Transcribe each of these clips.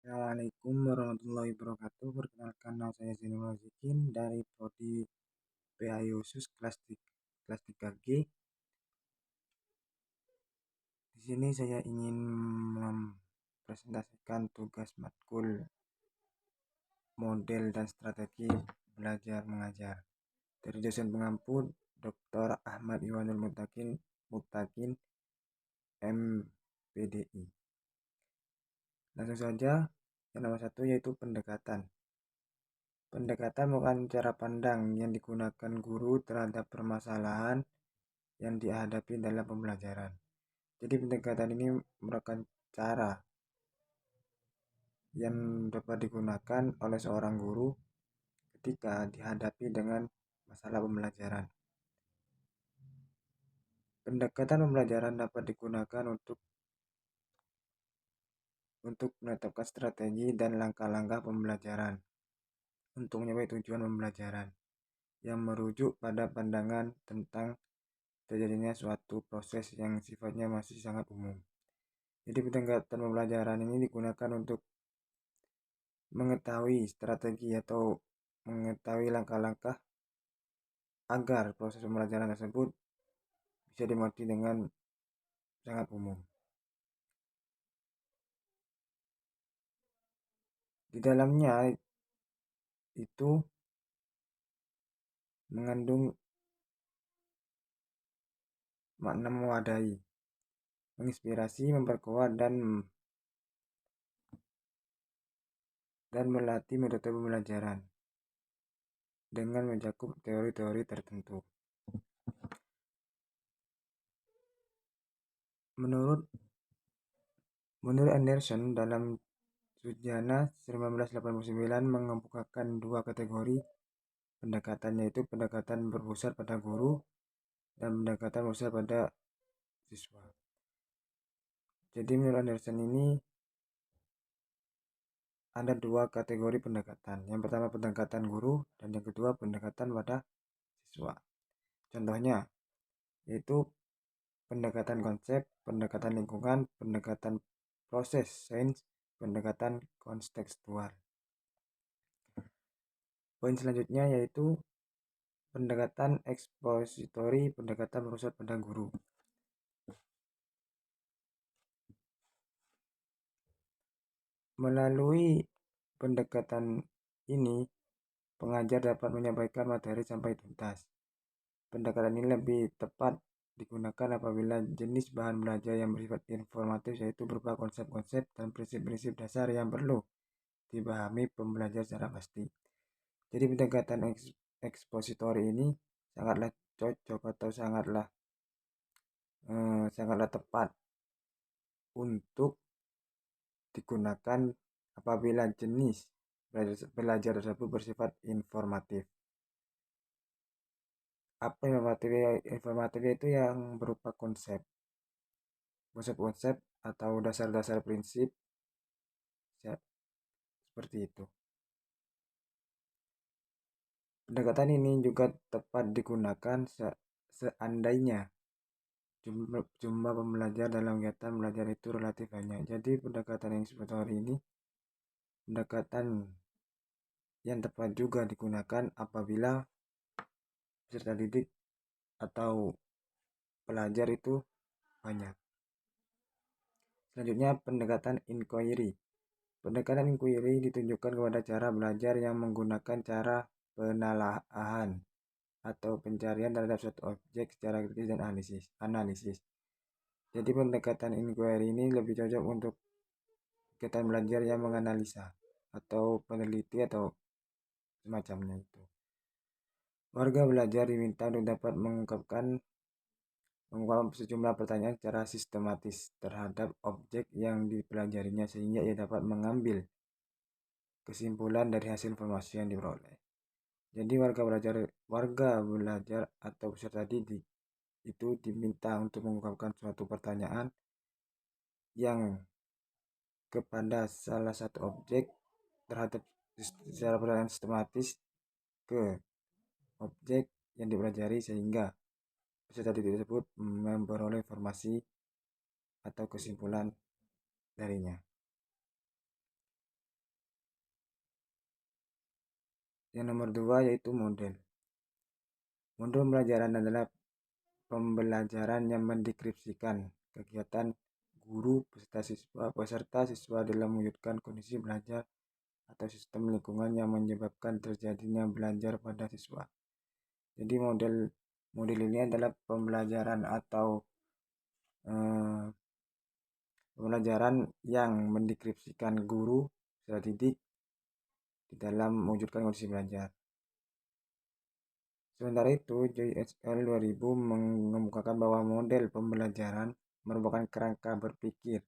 Assalamualaikum warahmatullahi wabarakatuh. Perkenalkan, nama saya Zainul Wazikin dari Prodi PAI khusus kelas 3G. Di sini saya ingin mempresentasikan tugas matkul model dan strategi belajar mengajar dari dosen pengampu Dr. Ahmad Iwanul Mutakin MPDI. Langsung saja, yang nomor satu yaitu pendekatan. Pendekatan merupakan cara pandang yang digunakan guru terhadap permasalahan yang dihadapi dalam pembelajaran. Jadi pendekatan ini merupakan cara yang dapat digunakan oleh seorang guru ketika dihadapi dengan masalah pembelajaran. Pendekatan pembelajaran dapat digunakan untuk menetapkan strategi dan langkah-langkah pembelajaran untuk mencapai tujuan pembelajaran yang merujuk pada pandangan tentang terjadinya suatu proses yang sifatnya masih sangat umum. Jadi pendekatan pembelajaran ini digunakan untuk mengetahui strategi atau mengetahui langkah-langkah agar proses pembelajaran tersebut bisa dimengerti dengan sangat umum. Di dalamnya itu mengandung makna mewadahi, menginspirasi, memperkuat, dan melatih metode pembelajaran dengan mencakup teori-teori tertentu. Menurut Anderson dalam Sujana 1989 mengemukakan dua kategori pendekatan, yaitu pendekatan berpusat pada guru dan pendekatan berpusat pada siswa. Jadi menurut Anderson ini ada dua kategori pendekatan. Yang pertama pendekatan guru dan yang kedua pendekatan pada siswa. Contohnya yaitu pendekatan konsep, pendekatan lingkungan, pendekatan proses sains, pendekatan kontekstual. Poin selanjutnya yaitu pendekatan ekspositori, pendekatan berpusat pada guru. Melalui pendekatan ini, pengajar dapat menyampaikan materi sampai tuntas. Pendekatan ini lebih tepat digunakan apabila jenis bahan belajar yang bersifat informatif, yaitu berupa konsep-konsep dan prinsip-prinsip dasar yang perlu dipahami pembelajar secara pasti. Jadi pendekatan ekspositori ini sangatlah cocok atau sangatlah tepat untuk digunakan apabila jenis belajar tersebut bersifat informatif. Apa informatif itu yang berupa konsep atau dasar-dasar prinsip seperti itu. Pendekatan ini juga tepat digunakan seandainya jumlah pembelajar dalam kegiatan belajar itu relatif banyak. Jadi pendekatan ekspositori ini pendekatan yang tepat juga digunakan apabila peserta didik atau pelajar itu banyak. Selanjutnya pendekatan inquiry. Pendekatan inquiry ditunjukkan kepada cara belajar yang menggunakan cara penelaahan atau pencarian terhadap suatu objek secara kritis dan analisis. Jadi pendekatan inquiry ini lebih cocok untuk kegiatan belajar yang menganalisa atau peneliti atau semacamnya itu. Warga belajar diminta untuk dapat mengungkapkan sejumlah pertanyaan secara sistematis terhadap objek yang dipelajarinya sehingga ia dapat mengambil kesimpulan dari hasil informasi yang diperoleh. Jadi warga belajar atau peserta didik itu diminta untuk mengungkapkan suatu pertanyaan yang kepada salah satu objek terhadap secara pertanyaan sistematis ke objek yang dipelajari sehingga peserta didik tersebut memperoleh informasi atau kesimpulan darinya. Yang nomor 2 yaitu model. Model pembelajaran adalah pembelajaran yang mendeskripsikan kegiatan guru peserta siswa dalam mewujudkan kondisi belajar atau sistem lingkungan yang menyebabkan terjadinya belajar pada siswa. Jadi model ini adalah pembelajaran atau pembelajaran yang mendeskripsikan guru peserta didik di dalam mewujudkan kondisi belajar. Sementara itu, Joy et al. 2000 mengemukakan bahwa model pembelajaran merupakan kerangka berpikir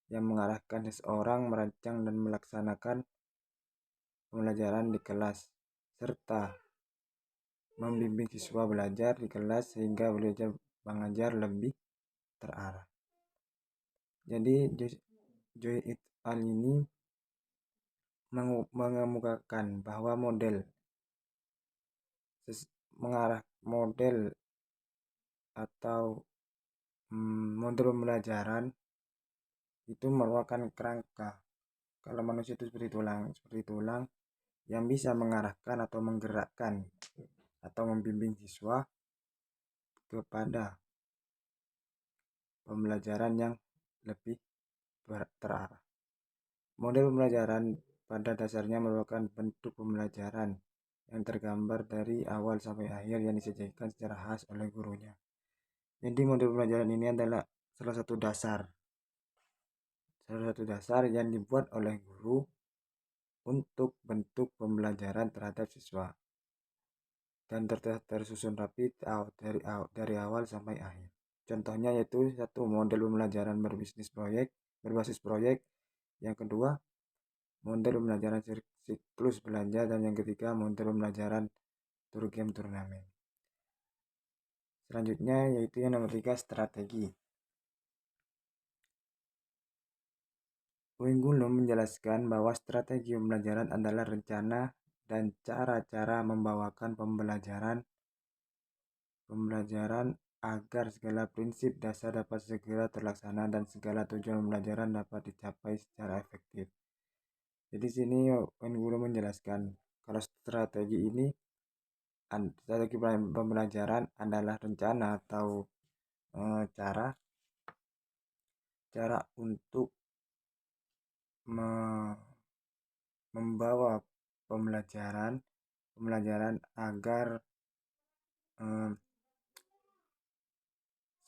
yang mengarahkan seseorang merancang dan melaksanakan pembelajaran di kelas, serta membimbing siswa belajar di kelas sehingga belajar mengajar lebih terarah. Jadi Joy et al. Ini mengemukakan bahwa model atau model pembelajaran itu merupakan kerangka. Kalau manusia itu seperti tulang yang bisa mengarahkan atau menggerakkan atau membimbing siswa kepada pembelajaran yang lebih terarah. Model pembelajaran pada dasarnya merupakan bentuk pembelajaran yang tergambar dari awal sampai akhir yang disajikan secara khas oleh gurunya. Jadi model pembelajaran ini adalah salah satu dasar yang dibuat oleh guru untuk bentuk pembelajaran terhadap siswa dan tersusun rapi dari awal sampai akhir. Contohnya yaitu satu, model pembelajaran berbasis proyek. Yang kedua, model pembelajaran siklus belajar, dan yang ketiga, model pembelajaran tour game turnamen. Selanjutnya yaitu yang nomor 3, strategi. Weingulo menjelaskan bahwa strategi pembelajaran adalah rencana dan cara-cara membawakan pembelajaran agar segala prinsip dasar dapat segera terlaksana dan segala tujuan pembelajaran dapat dicapai secara efektif. Jadi sini Weingulo menjelaskan kalau strategi pembelajaran adalah rencana atau cara untuk membawa pembelajaran agar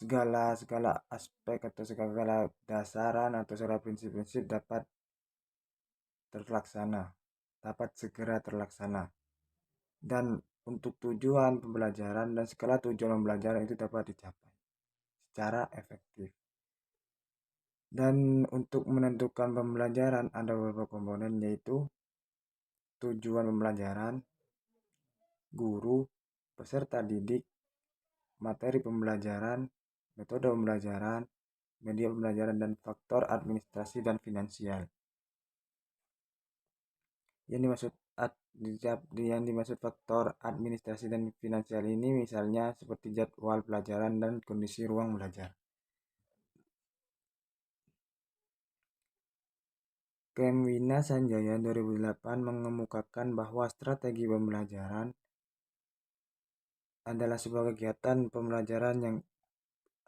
segala aspek atau segala dasaran atau segala prinsip-prinsip dapat segera terlaksana, dan untuk tujuan pembelajaran dan segala tujuan pembelajaran itu dapat dicapai secara efektif. Dan untuk menentukan pembelajaran ada beberapa komponen, yaitu tujuan pembelajaran, guru, peserta didik, materi pembelajaran, metode pembelajaran, media pembelajaran, dan faktor administrasi dan finansial. Yang dimaksud faktor administrasi dan finansial ini misalnya seperti jadwal pelajaran dan kondisi ruang belajar. Wina Sanjaya 2008 mengemukakan bahwa strategi pembelajaran adalah sebuah kegiatan pembelajaran yang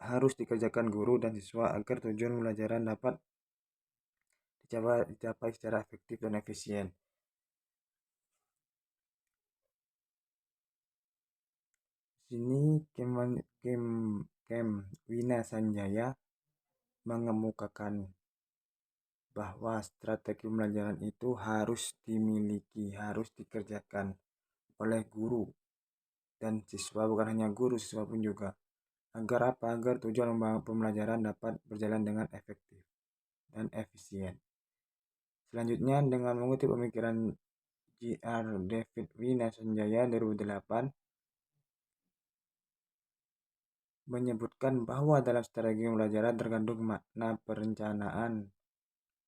harus dikerjakan guru dan siswa agar tujuan pembelajaran dapat dicapai secara efektif dan efisien. Sini Wina Sanjaya mengemukakan bahwa strategi pembelajaran itu harus dimiliki, harus dikerjakan oleh guru dan siswa, bukan hanya guru, siswa pun juga. Agar apa? Agar tujuan pembelajaran dapat berjalan dengan efektif dan efisien. Selanjutnya, dengan mengutip pemikiran J.R. David Wina Sanjaya 2008 menyebutkan bahwa dalam strategi pembelajaran terkandung makna perencanaan.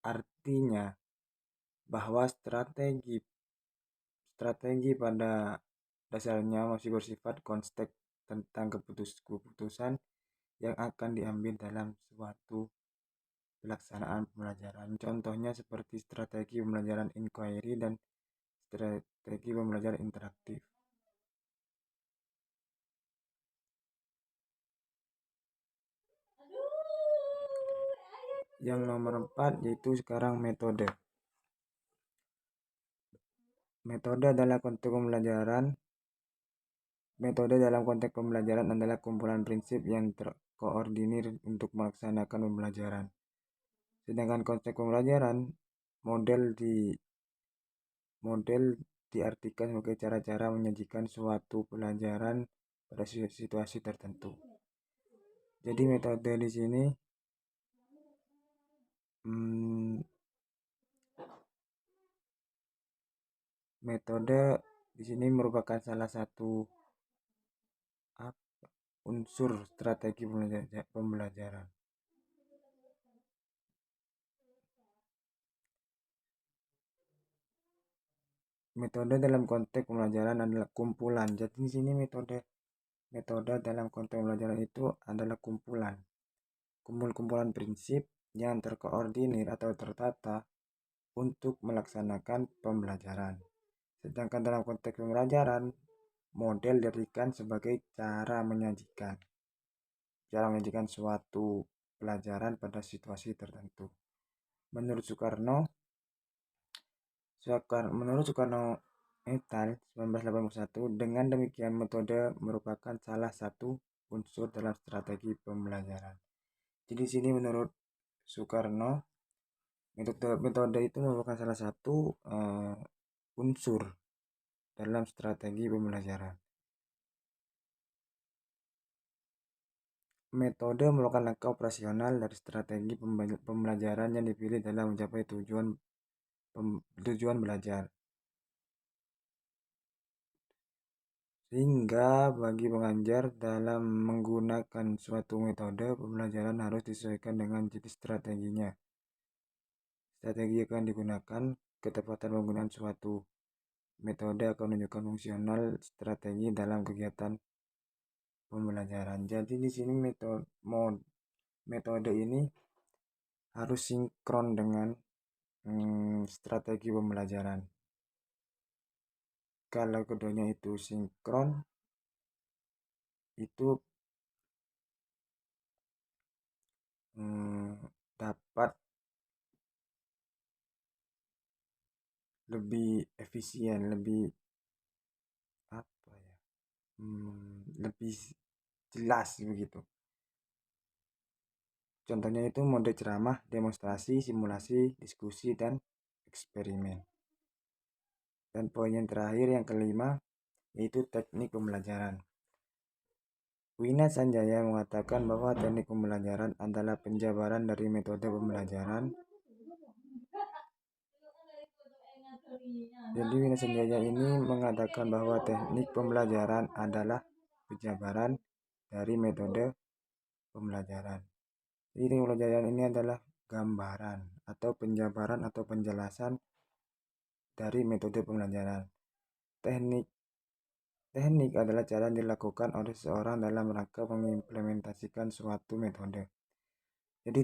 Artinya bahwa strategi pada dasarnya masih bersifat konteks tentang keputusan yang akan diambil dalam suatu pelaksanaan pembelajaran. Contohnya seperti strategi pembelajaran inquiry dan strategi pembelajaran interaktif. Yang nomor 4 yaitu sekarang metode. Metode dalam konteks pembelajaran adalah kumpulan prinsip yang terkoordinir untuk melaksanakan pembelajaran. Sedangkan konsep pembelajaran, model diartikan sebagai cara-cara menyajikan suatu pelajaran pada situasi tertentu. Jadi metode di sini merupakan salah satu unsur strategi pembelajaran. Metode dalam konteks pembelajaran adalah kumpulan. Jadi di sini metode dalam konteks pembelajaran itu adalah kumpulan prinsip yang terkoordinir atau tertata untuk melaksanakan pembelajaran. Sedangkan dalam konteks pembelajaran, model diartikan sebagai cara menyajikan suatu pelajaran pada situasi tertentu. Menurut Soekarno et al. 1981, dengan demikian metode merupakan salah satu unsur dalam strategi pembelajaran. Jadi di sini menurut Soekarno, metode itu merupakan salah satu unsur dalam strategi pembelajaran. Metode merupakan langkah operasional dari strategi pembelajaran yang dipilih dalam mencapai tujuan belajar. Sehingga bagi pengajar dalam menggunakan suatu metode pembelajaran harus disesuaikan dengan jenis strateginya. Strategi akan digunakan, ketepatan penggunaan suatu metode akan menunjukkan fungsional strategi dalam kegiatan pembelajaran. Jadi di sini metode ini harus sinkron dengan strategi pembelajaran. Kalau keduanya itu sinkron, itu dapat lebih efisien, lebih jelas begitu. Contohnya itu mode ceramah, demonstrasi, simulasi, diskusi, dan eksperimen. Dan poin yang terakhir, yang kelima, yaitu teknik pembelajaran. Wina Sanjaya mengatakan bahwa teknik pembelajaran adalah penjabaran dari metode pembelajaran. Jadi Wina Sanjaya ini mengatakan bahwa teknik pembelajaran adalah penjabaran dari metode pembelajaran. Jadi teknik pembelajaran ini adalah gambaran atau penjabaran atau penjelasan dari metode pembelajaran. Teknik adalah cara yang dilakukan oleh seseorang dalam rangka mengimplementasikan suatu metode. Jadi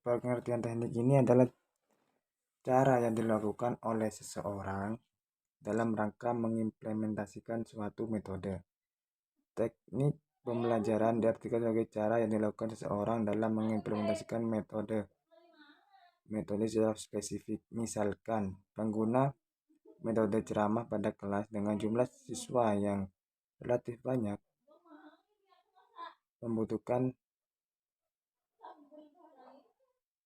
pengertian teknik ini adalah cara yang dilakukan oleh seseorang dalam rangka mengimplementasikan suatu metode. Teknik pembelajaran diartikan sebagai cara yang dilakukan seseorang dalam mengimplementasikan metode secara spesifik. Misalkan, pengguna metode ceramah pada kelas dengan jumlah siswa yang relatif banyak membutuhkan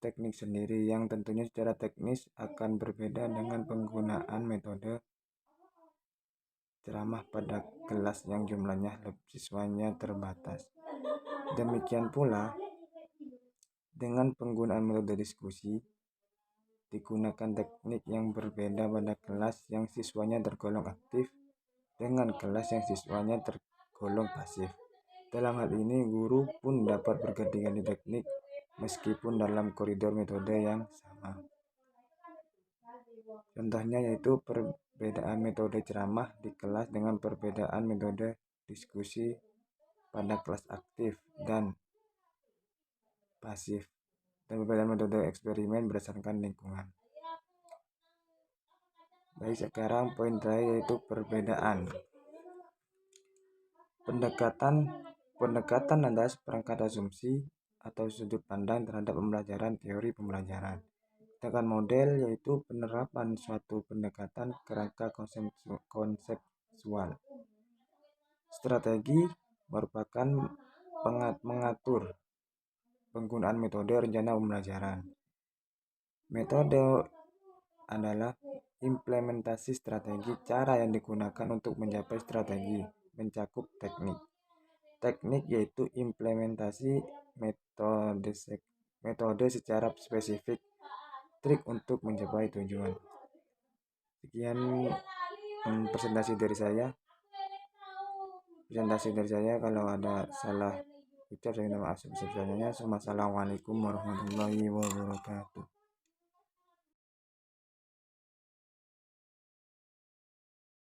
teknik sendiri yang tentunya secara teknis akan berbeda dengan penggunaan metode ceramah pada kelas yang jumlahnya siswanya terbatas. Demikian pula dengan penggunaan metode diskusi, digunakan teknik yang berbeda pada kelas yang siswanya tergolong aktif dengan kelas yang siswanya tergolong pasif. Dalam hal ini, guru pun dapat berganti-ganti teknik meskipun dalam koridor metode yang sama. Contohnya yaitu perbedaan metode ceramah di kelas dengan perbedaan metode diskusi pada kelas aktif dan pasif. dan perbedaan metode eksperimen berdasarkan lingkungan. Baik, sekarang poin terakhir yaitu perbedaan. Pendekatan adalah seperangkat asumsi atau sudut pandang terhadap pembelajaran teori pembelajaran. Sedangkan model yaitu penerapan suatu pendekatan kerangka konseptual. Strategi merupakan mengatur penggunaan metode rencana pembelajaran. Metode adalah implementasi strategi, cara yang digunakan untuk mencapai strategi, mencakup teknik. Teknik yaitu implementasi metode secara spesifik, trik untuk mencapai tujuan. Sekian presentasi dari saya. Kalau ada salah ucap saya minta maaf sebesar-besarnya. Assalamualaikum warahmatullahi wabarakatuh.